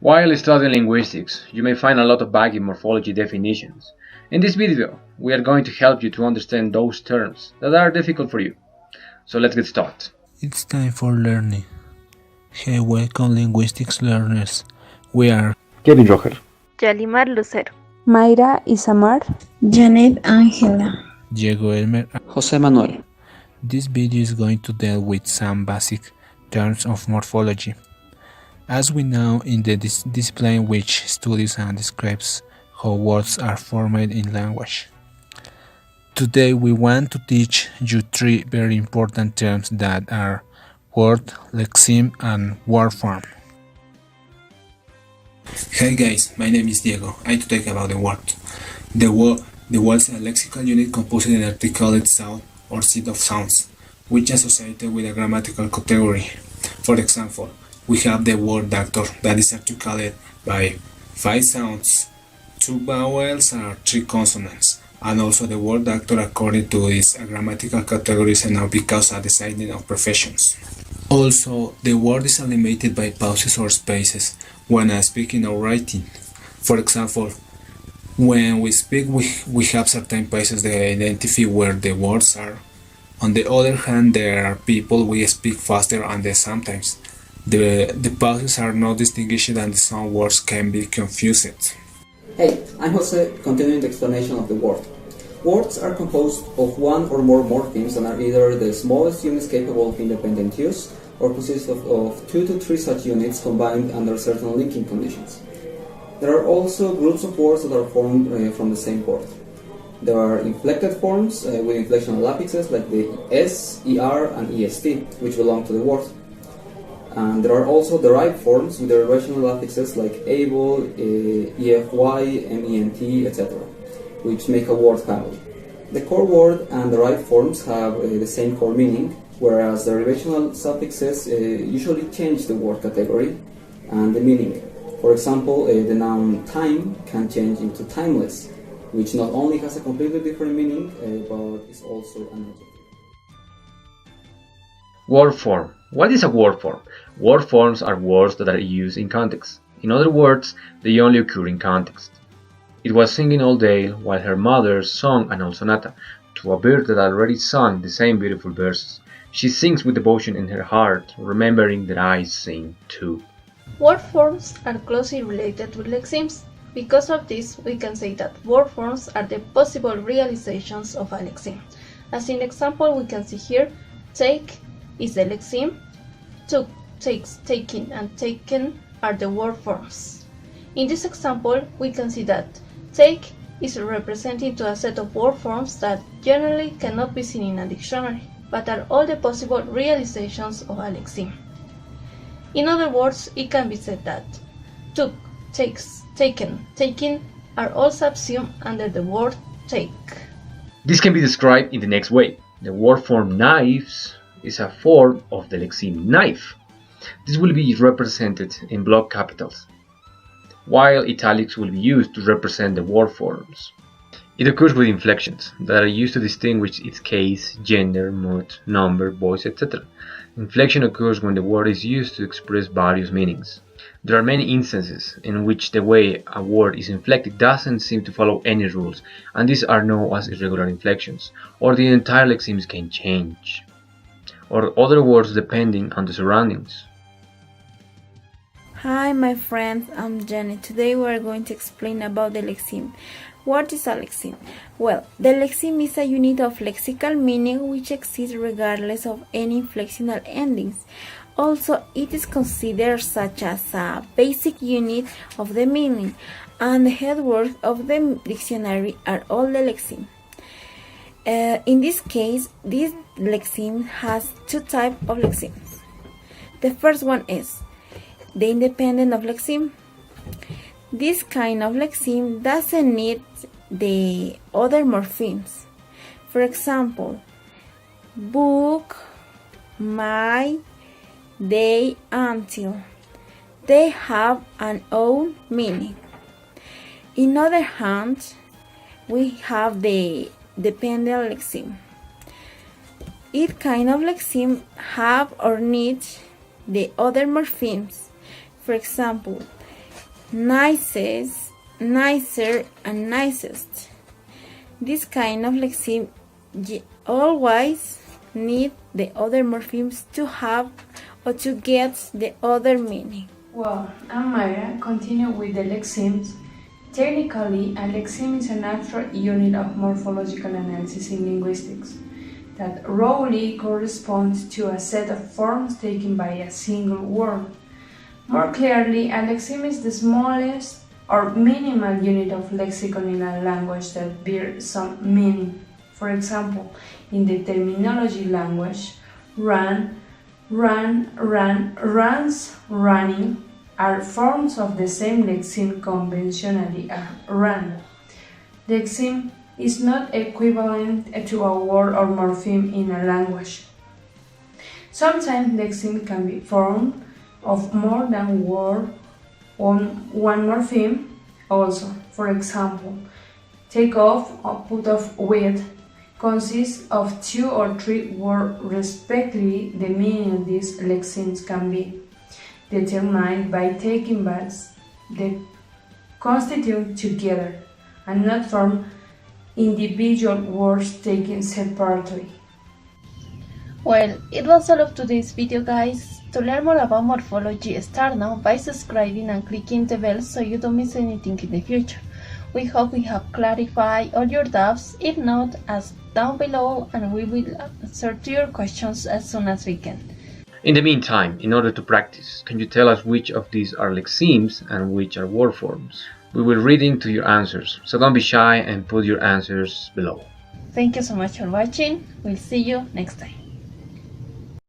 While studying linguistics, you may find a lot of vague morphology definitions. In this video, we are going to help you to understand those terms that are difficult for you. So let's get started. It's time for learning. Hey, welcome linguistics learners. We are Kevin Roger, Yalimar Lucero, Mayra Isamar, Janet Ángela, Diego Elmer. José Manuel. This video is going to deal with some basic terms of morphology. As we know in the discipline which studies and describes how words are formed in language. Today we want to teach you three very important terms that are word, lexeme, and word form. Hey guys, my name is Diego. I to talk about the word. The word is a lexical unit composed of an articulate sound or set of sounds, which is associated with a grammatical category. For example, we have the word doctor that is articulated by 5 sounds, 2 vowels and 3 consonants, and also the word doctor according to its grammatical categories and now because of the deciding of professions. Also, the word is animated by pauses or spaces when speaking or writing. For example, when we speak, we have certain places that identify where the words are. On the other hand, there are people we speak faster and sometimes the pauses are not distinguished and some words can be confused. Hey, I'm Jose, continuing the explanation of the word. Words are composed of one or more morphemes and are either the smallest units capable of independent use or consist of 2 to 3 such units combined under certain linking conditions. There are also groups of words that are formed from the same word. There are inflected forms with inflectional affixes like the S, ER, and EST, which belong to the word. And there are also derived forms with derivational affixes like able, EFY, MENT, etc., which make a word family. The core word and derived forms have the same core meaning, whereas derivational suffixes usually change the word category and the meaning. For example, the noun time can change into timeless, which not only has a completely different meaning, but is also an adjective. Word form. What is a word form? Word forms are words that are used in context. In other words, they only occur in context. It was singing all day while her mother sung an old sonata to a bird that already sung the same beautiful verses. She sings with devotion in her heart, remembering that I sing too. Word forms are closely related with lexemes. Because of this, we can say that word forms are the possible realizations of a lexeme. As in example, we can see here, take is the lexeme, took, takes, taking, and taken are the word forms. In this example, we can see that take is representing to a set of word forms that generally cannot be seen in a dictionary, but are all the possible realizations of a lexeme. In other words, it can be said that took, takes, taken, taking are all subsumed under the word take. This can be described in the next way. The word form knives is a form of the lexeme knife. This will be represented in block capitals, while italics will be used to represent the word forms. It occurs with inflections that are used to distinguish its case, gender, mood, number, voice, etc. Inflection occurs when the word is used to express various meanings. There are many instances in which the way a word is inflected doesn't seem to follow any rules, and these are known as irregular inflections, or the entire lexemes can change, or other words depending on the surroundings. Hi my friends, I'm Jenny. Today we are going to explain about the lexeme. What is a lexeme? Well, the lexeme is a unit of lexical meaning which exists regardless of any inflectional endings. Also, it is considered such as a basic unit of the meaning, and the headwords of the dictionary are all the lexeme. In this case, this lexeme has 2 types of lexemes. The first one is the independent of lexeme. This kind of lexeme doesn't need the other morphemes. For example, book, my, they, until. They have an own meaning. In other hand, we have the dependent lexeme. It kind of lexeme have or need the other morphemes. For example, nicest, nicer, and nicest. This kind of lexeme always need the other morphemes to have or to get the other meaning. Well, I'm Mayra. Continue with the lexemes. Technically, a lexeme is an abstract unit of morphological analysis in linguistics that roughly corresponds to a set of forms taken by a single word. More clearly, a lexeme is the smallest or minimal unit of lexicon in a language that bears some meaning. For example, in the terminology language, run, runs, running are forms of the same lexeme conventionally as run. Lexeme is not equivalent to a word or morpheme in a language. Sometimes lexeme can be formed of more than one morpheme also. For example, take off or put off with consists of 2 or 3 words respectively. The meaning of these lexemes can be determined by taking verbs that constitute together and not from individual words taken separately. Well, it was all of today's video, guys. To learn more about morphology, start now by subscribing and clicking the bell so you don't miss anything in the future. We hope we have clarified all your doubts. If not, ask down below and we will answer to your questions as soon as we can. In the meantime, in order to practice, can you tell us which of these are lexemes and which are word forms? We will read into your answers, so don't be shy and put your answers below. Thank you so much for watching. We'll see you next time.